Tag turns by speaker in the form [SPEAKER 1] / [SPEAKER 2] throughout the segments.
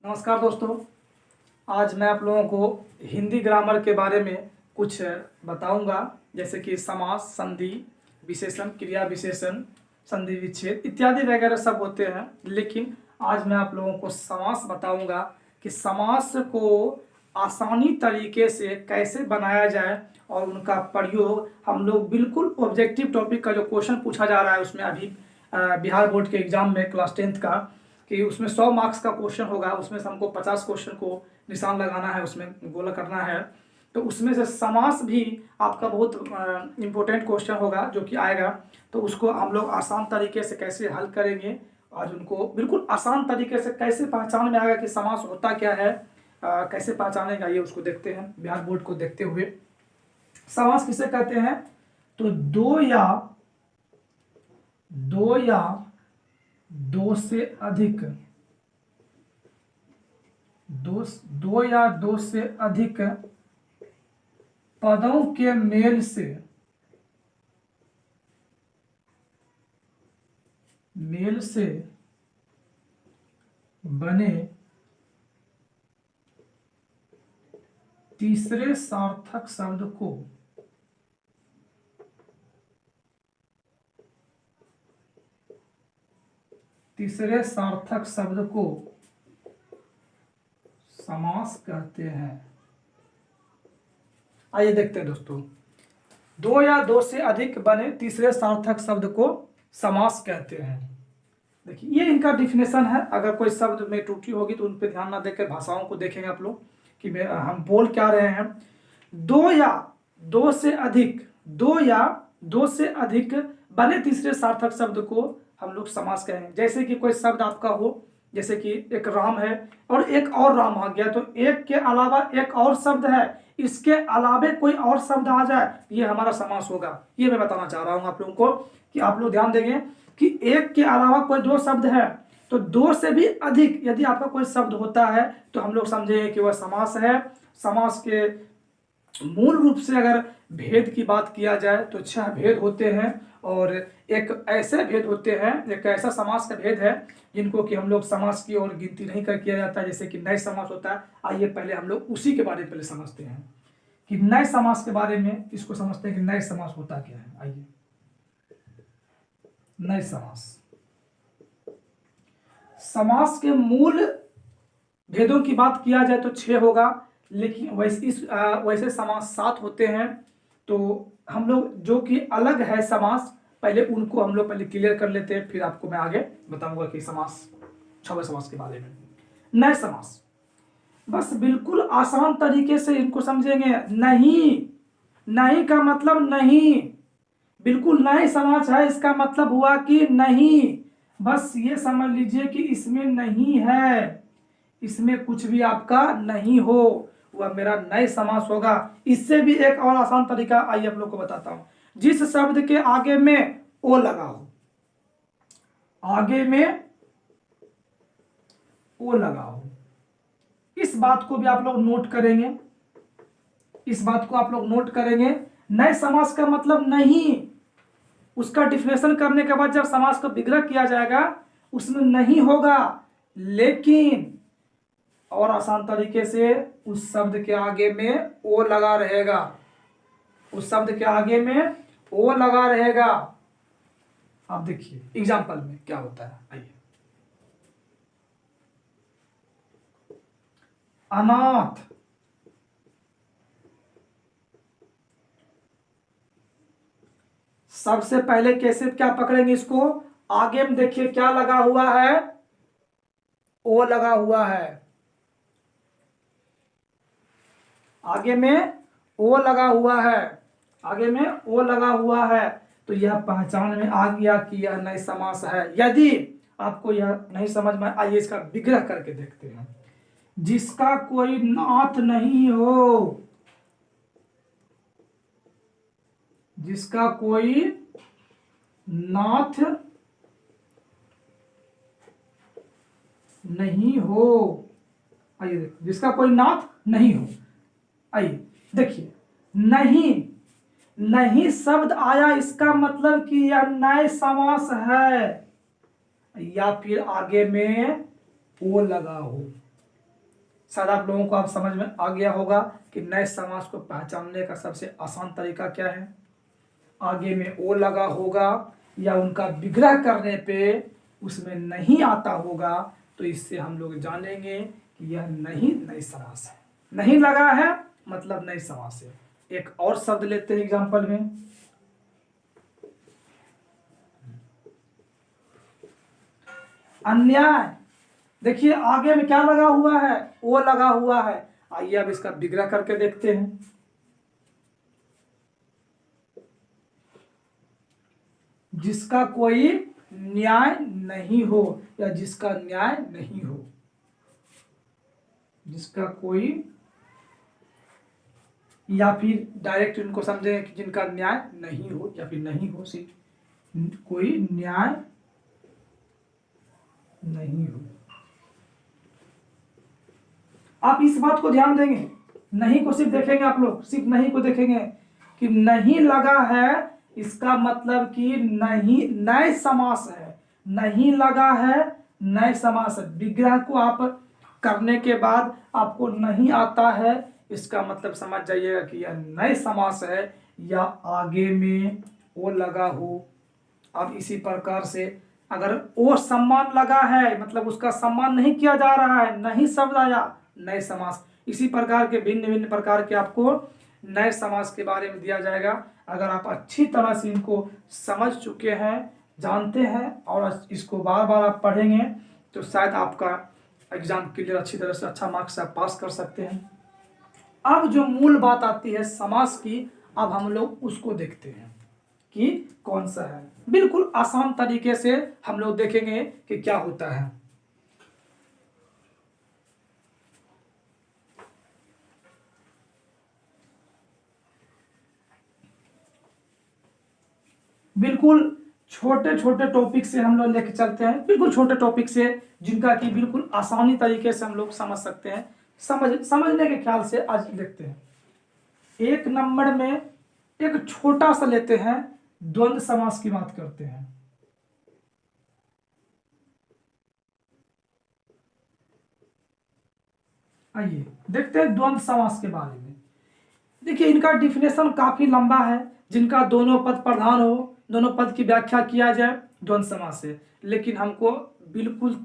[SPEAKER 1] नमस्कार दोस्तों। आज मैं आप लोगों को हिंदी ग्रामर के बारे में कुछ बताऊंगा, जैसे कि समास, संधि, विशेषण, क्रिया विशेषण, संधि विच्छेद इत्यादि वगैरह सब होते हैं। लेकिन आज मैं आप लोगों को समास बताऊंगा कि समास को आसानी तरीके से कैसे बनाया जाए और उनका प्रयोग हम लोग बिल्कुल ऑब्जेक्टिव टॉपिक का जो क्वेश्चन पूछा जा रहा है उसमें अभी बिहार बोर्ड के एग्जाम में क्लास 10th का, कि उसमें 100 मार्क्स का क्वेश्चन होगा, उसमें से हमको 50 क्वेश्चन को निशान लगाना है, उसमें गोला करना है। तो उसमें से समास भी आपका बहुत इम्पोर्टेंट क्वेश्चन होगा जो कि आएगा। तो उसको हम लोग आसान तरीके से कैसे हल करेंगे और उनको बिल्कुल आसान तरीके से कैसे पहचान में आएगा कि समास होता क्या है, कैसे पहचानेगा, ये उसको देखते हैं बिहार बोर्ड को देखते हुए। समास किसे कहते हैं? तो दो या दो से अधिक दो से अधिक पदों के मेल से बने तीसरे सार्थक शब्द को समास कहते हैं। आइए देखते हैं दोस्तों, दो या दो से अधिक बने तीसरे सार्थक शब्द को समास कहते हैं। देखिए ये इनका डिफिनेशन है। अगर कोई शब्द में त्रुटि होगी तो उन पर ध्यान ना देकर भाषाओं को देखेंगे आप लोग कि हम बोल क्या रहे हैं। दो या दो से अधिक बने तीसरे सार्थक शब्द को हम लोग समास कहेंगे। जैसे कि कोई शब्द आपका हो, जैसे कि एक राम है और एक और राम आ गया, तो एक के अलावा एक और शब्द है, इसके अलावे कोई और शब्द आ जाए, ये हमारा समास होगा। ये मैं बताना चाह रहा हूं आप लोगों को कि आप लोग ध्यान देंगे कि एक के अलावा कोई दो शब्द है, तो दो से भी अधिक यदि आपका कोई शब्द होता है तो हम लोग समझेंगे कि वह समास है। समास के मूल रूप से अगर भेद की बात किया जाए तो 6 भेद होते हैं, और एक ऐसे भेद होते हैं, एक ऐसा समास का भेद है जिनको कि हम लोग समास की और गिनती नहीं कर किया जाता है, जैसे कि नए समास होता है। आइए पहले हम लोग उसी के बारे में पहले समझते हैं कि नए समास के बारे में, इसको समझते हैं कि नए समास होता क्या है। आइए, नए समास के मूल भेदों की बात किया जाए तो 6 होगा, लेकिन वैसे समास 7 होते हैं। तो हम लोग जो कि अलग है समास, पहले उनको हम लोग पहले क्लियर कर लेते हैं, फिर आपको मैं आगे बताऊंगा कि समास 6वें समास के बारे में। नए समास बस बिल्कुल आसान तरीके से इनको समझेंगे। नहीं का मतलब नहीं, बिल्कुल नए समास है, इसका मतलब हुआ कि नहीं। बस ये समझ लीजिए कि इसमें नहीं है, इसमें कुछ भी आपका नहीं हो, वह मेरा नए समास होगा। इससे भी एक और आसान तरीका आइए आप लोग को बताता हूं। जिस शब्द के आगे में ओ लगा हो, इस बात को भी आप लोग नोट करेंगे। नए समास का मतलब नहीं, उसका डिफिनेशन करने के बाद जब समास को विग्रह किया जाएगा उसमें नहीं होगा, लेकिन और आसान तरीके से उस शब्द के आगे में ओ लगा रहेगा। आप देखिए एग्जाम्पल में क्या होता है। आइए, अनाथ, सबसे पहले कैसे क्या पकड़ेंगे इसको? आगे में देखिए क्या लगा हुआ है, ओ लगा हुआ है, आगे में ओ लगा हुआ है, तो यह पहचान में आ गया कि यह नए समास है। यदि आपको यह नहीं समझ में, आइए इसका विग्रह करके देखते हैं। जिसका कोई नाथ नहीं हो, आइए जिसका कोई नाथ नहीं हो। आइए देखिए, नहीं शब्द आया, इसका मतलब कि यह नए समास है, या फिर आगे में ओ लगा हो। शायद आप लोगों को आप समझ में आ गया होगा कि नए समास को पहचानने का सबसे आसान तरीका क्या है। आगे में ओ लगा होगा या उनका विग्रह करने पे उसमें नहीं आता होगा, तो इससे हम लोग जानेंगे कि यह नहीं नई समास है। नहीं लगा है मतलब नई समास है। एक और शब्द लेते हैं एग्जाम्पल में, अन्याय। देखिए आगे में क्या लगा हुआ है, ओ लगा हुआ है। आइए अब इसका विग्रह करके देखते हैं। जिसका कोई न्याय नहीं हो या जिसका न्याय नहीं हो, जिसका कोई, या फिर डायरेक्ट इनको समझेंगे कि जिनका न्याय नहीं हो या फिर नहीं हो, सिर्फ कोई न्याय नहीं हो। आप इस बात को ध्यान देंगे, नहीं को सिर्फ देखेंगे, आप लोग सिर्फ नहीं को देखेंगे कि नहीं लगा है, इसका मतलब कि नहीं नए समास है। नहीं लगा है नए समास है। विग्रह को आप करने के बाद आपको नहीं आता है, इसका मतलब समझ जाइएगा कि यह नए समास है या आगे में ओ लगा हो। अब इसी प्रकार से अगर ओ सम्मान लगा है मतलब उसका सम्मान नहीं किया जा रहा है, नहीं शब्द आया, नए समास। इसी प्रकार के भिन्न भिन्न प्रकार के आपको नए समास के बारे में दिया जाएगा। अगर आप अच्छी तरह से इनको समझ चुके हैं, जानते हैं और इसको बार बार आप पढ़ेंगे तो शायद आपका एग्जाम क्लियर अच्छी तरह से अच्छा मार्क्स से आप पास कर सकते हैं। अब जो मूल बात आती है समास की, अब हम लोग उसको देखते हैं कि कौन सा है। बिल्कुल आसान तरीके से हम लोग देखेंगे कि क्या होता है। बिल्कुल छोटे छोटे टॉपिक से हम लोग लेके चलते हैं, बिल्कुल छोटे टॉपिक से जिनका कि बिल्कुल आसानी तरीके से हम लोग समझ सकते हैं। समझने के ख्याल से आज देखते हैं। एक नंबर में एक छोटा सा लेते हैं, द्वंद्व समास की बात करते हैं। आइए देखते हैं द्वंद्व समास के बारे में। देखिए इनका डिफिनेशन काफी लंबा है। जिनका दोनों पद प्रधान हो, दोनों पद की व्याख्या किया जाए, द्वंद्व समास है। लेकिन हमको बिल्कुल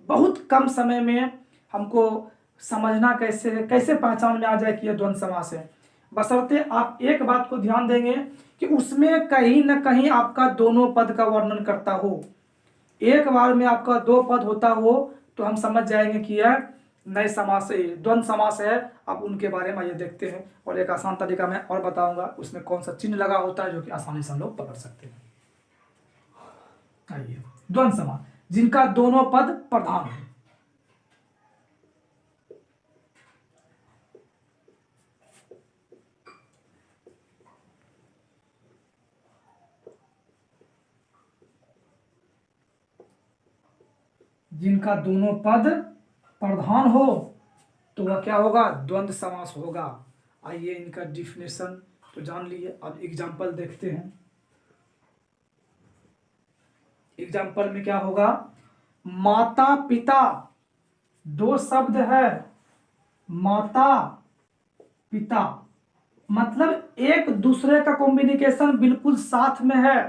[SPEAKER 1] बहुत कम समय में हमको समझना कैसे है, कैसे पहचान में आ जाए कि यह द्वंद्व समास है। बशर्ते आप एक बात को ध्यान देंगे कि उसमें कहीं ना कहीं आपका दोनों पद का वर्णन करता हो। एक बार में आपका दो पद होता हो तो हम समझ जाएंगे कि यह नए समास है, द्वंद्व समास है। अब उनके बारे में ये देखते हैं और एक आसान तरीका मैं और बताऊंगा उसमें कौन सा चिन्ह लगा होता है जो कि आसानी से हम लोग पकड़ सकते हैं। आइए द्वंद्व समास, जिनका दोनों पद प्रधान है। जिनका दोनों पद प्रधान हो तो वह क्या होगा, द्वंद्व समास होगा। आइए इनका डिफिनेशन तो जान लिए, अब एग्जाम्पल देखते हैं। एग्जाम्पल में क्या होगा, माता पिता, दो शब्द है, माता पिता, मतलब एक दूसरे का कॉम्बिनेशन बिल्कुल साथ में है।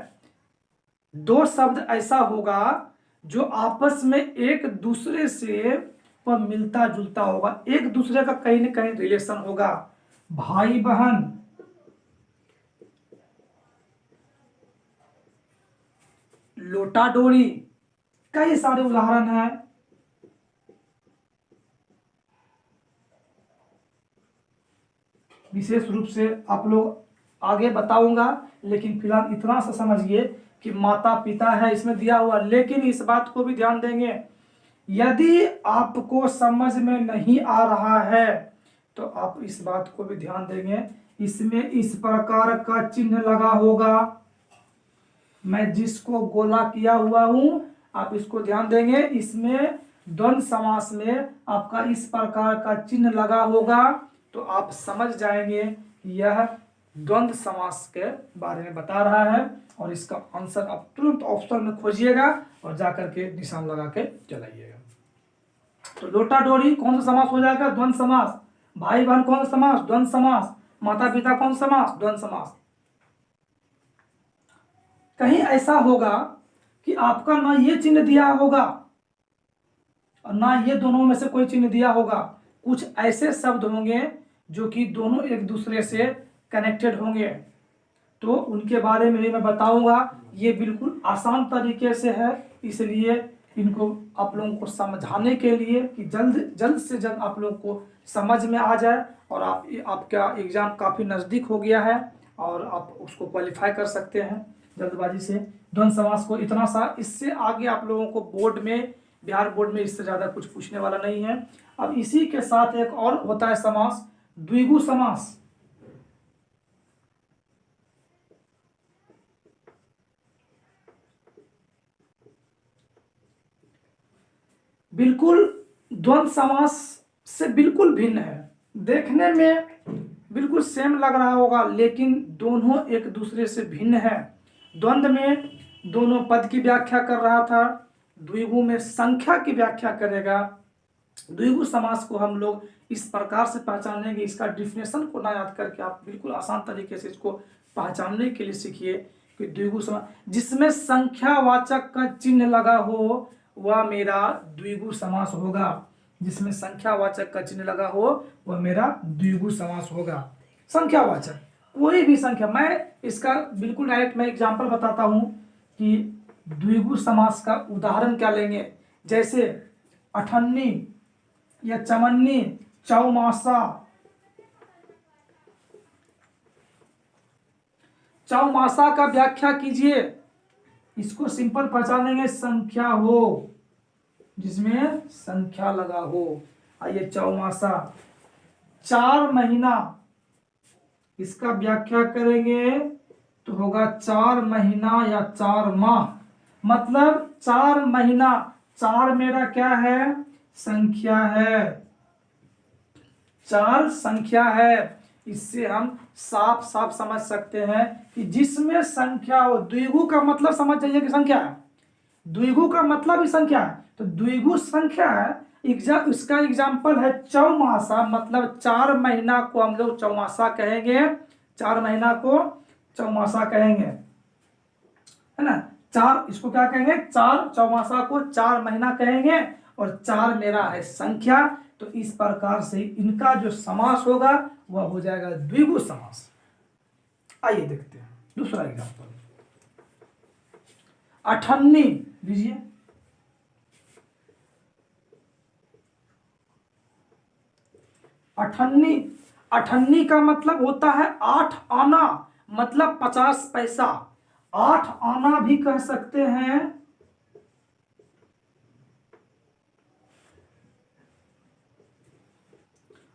[SPEAKER 1] दो शब्द ऐसा होगा जो आपस में एक दूसरे से पर मिलता जुलता होगा, एक दूसरे का कहीं ना कहीं रिलेशन होगा। भाई बहन, लोटा डोरी, कई सारे उदाहरण हैं। विशेष रूप से आप लोग आगे बताऊंगा, लेकिन फिलहाल इतना सा समझिए कि माता पिता है इसमें दिया हुआ। लेकिन इस बात को भी ध्यान देंगे, यदि आपको समझ में नहीं आ रहा है तो आप इस बात को भी ध्यान देंगे, इसमें इस प्रकार का चिन्ह लगा होगा। मैं जिसको गोला किया हुआ हूं आप इसको ध्यान देंगे, इसमें द्वंद्व समास में आपका इस प्रकार का चिन्ह लगा होगा तो आप समझ जाएंगे कि यह द्वंद्व समास के बारे में बता रहा है। और इसका आंसर आप तुरंत ऑप्शन में खोजिएगा और जाकर के निशान लगा के चलाइएगा। तो लोटा डोरी कौन सा समास हो जाएगा? द्वंद्व समास। भाई बहन कौन सा समास? द्वंद्व समास। माता पिता कौन सा समास? द्वंद्व समास। कहीं ऐसा होगा कि आपका ना ये चिन्ह दिया होगा और ना ये दोनों में से कोई चिन्ह दिया होगा। कुछ ऐसे शब्द होंगे जो कि दोनों एक दूसरे से कनेक्टेड होंगे, तो उनके बारे में भी मैं बताऊंगा। ये बिल्कुल आसान तरीके से है, इसलिए इनको आप लोगों को समझाने के लिए कि जल्द से जल्द आप लोगों को समझ में आ जाए और आपका एग्ज़ाम काफ़ी नज़दीक हो गया है और आप उसको क्वालिफाई कर सकते हैं जल्दबाजी से। द्वंद्व समास को इतना सा, इससे आगे आप लोगों को बोर्ड में, बिहार बोर्ड में इससे ज़्यादा कुछ पूछने वाला नहीं है। अब इसी के साथ एक और होता है समास, द्विगु समास। बिल्कुल द्वंद्व समास से बिल्कुल भिन्न है। देखने में बिल्कुल सेम लग रहा होगा, लेकिन दोनों एक दूसरे से भिन्न है। द्वंद्व में दोनों पद की व्याख्या कर रहा था, द्विगु में संख्या की व्याख्या करेगा। द्विगु समास को हम लोग इस प्रकार से पहचानेंगे, इसका डिफिनेशन को ना याद करके आप बिल्कुल आसान तरीके से इसको पहचानने के लिए सीखिए कि द्विगु समास जिसमें संख्यावाचक का चिन्ह लगा हो वह मेरा द्विगु समास होगा। जिसमें संख्यावाचक का चिन्ह लगा हो वह मेरा द्विगु समास होगा। संख्यावाचक कोई भी संख्या, मैं इसका बिल्कुल डायरेक्ट मैं एग्जांपल बताता हूं कि द्विगु समास का उदाहरण क्या लेंगे। जैसे अठन्नी या चमन्नी, चौमासा। चौमासा का व्याख्या कीजिए, इसको सिंपल पहचानेंगे, संख्या हो जिसमें संख्या लगा हो। आइए चौमासा। 4 महीना, इसका व्याख्या करेंगे तो होगा 4 महीना या 4 माह। मतलब 4 महीना, 4 मेरा क्या है? संख्या है। 4 संख्या है। इससे हम साफ साफ समझ सकते हैं कि जिसमें संख्या हो, द्विगु का मतलब समझ जाइए कि संख्या है। द्विगु का मतलब ही संख्या है, तो द्विगु संख्या है। इसका एग्जाम्पल है चौमासा, मतलब 4 महीना को हम लोग चौमासा कहेंगे। 4 महीना को चौमासा कहेंगे, है ना। 4 इसको क्या कहेंगे? 4 चौमासा को 4 महीना कहेंगे और 4 मेरा है संख्या। तो इस प्रकार से इनका जो समास होगा वह हो जाएगा द्विगु समास। आइए देखते हैं दूसरा एग्जाम्पल। अठन्नी लीजिए। अठन्नी, अठन्नी का मतलब होता है 8 आना, मतलब 50 पैसा। 8 आना भी कह सकते हैं,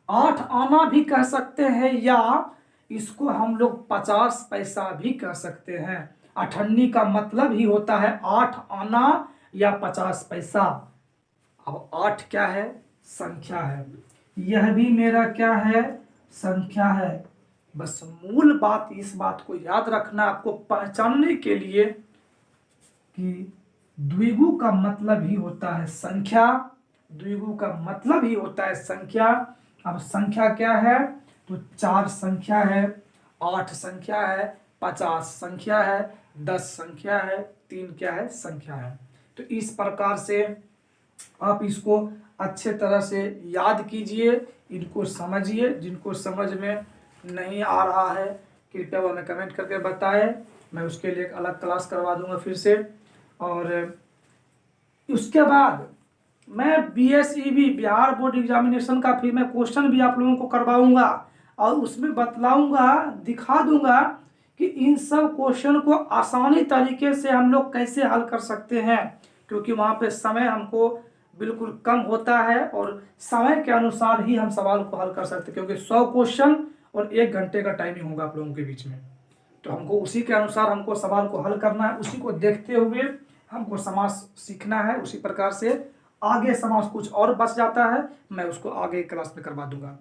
[SPEAKER 1] 8 आना भी कह सकते हैं, या इसको हम लोग 50 पैसा भी कह सकते हैं। अठन्नी का मतलब ही होता है 8 आना या 50 पैसा। अब 8 क्या है? संख्या है। यह भी मेरा क्या है? संख्या है। बस मूल बात, इस बात को याद रखना आपको पहचानने के लिए कि द्विगु का मतलब ही होता है संख्या। द्विगु का मतलब ही होता है संख्या। अब संख्या क्या है? तो 4 संख्या है, 8 संख्या है, 50 संख्या है, 10 संख्या है, 3 क्या है? संख्या है। तो इस प्रकार से आप इसको अच्छे तरह से याद कीजिए, इनको समझिए। जिनको समझ में नहीं आ रहा है कृपया वो हमें कमेंट करके बताएं, मैं उसके लिए एक अलग क्लास करवा दूंगा फिर से। और उसके बाद मैं BSEB बिहार बोर्ड एग्जामिनेशन का फिर मैं क्वेश्चन भी आप लोगों को करवाऊंगा और उसमें बतलाऊंगा, दिखा दूंगा कि इन सब क्वेश्चन को आसानी तरीके से हम लोग कैसे हल कर सकते हैं, क्योंकि वहाँ पे समय हमको बिल्कुल कम होता है और समय के अनुसार ही हम सवाल को हल कर सकते हैं, क्योंकि 100 क्वेश्चन और 1 घंटे का टाइमिंग होगा आप लोगों के बीच में। तो हमको उसी के अनुसार हमको सवाल को हल करना है, उसी को देखते हुए हमको समास सीखना है। उसी प्रकार से आगे समास कुछ और बच जाता है, मैं उसको आगे क्लास में करवा दूंगा।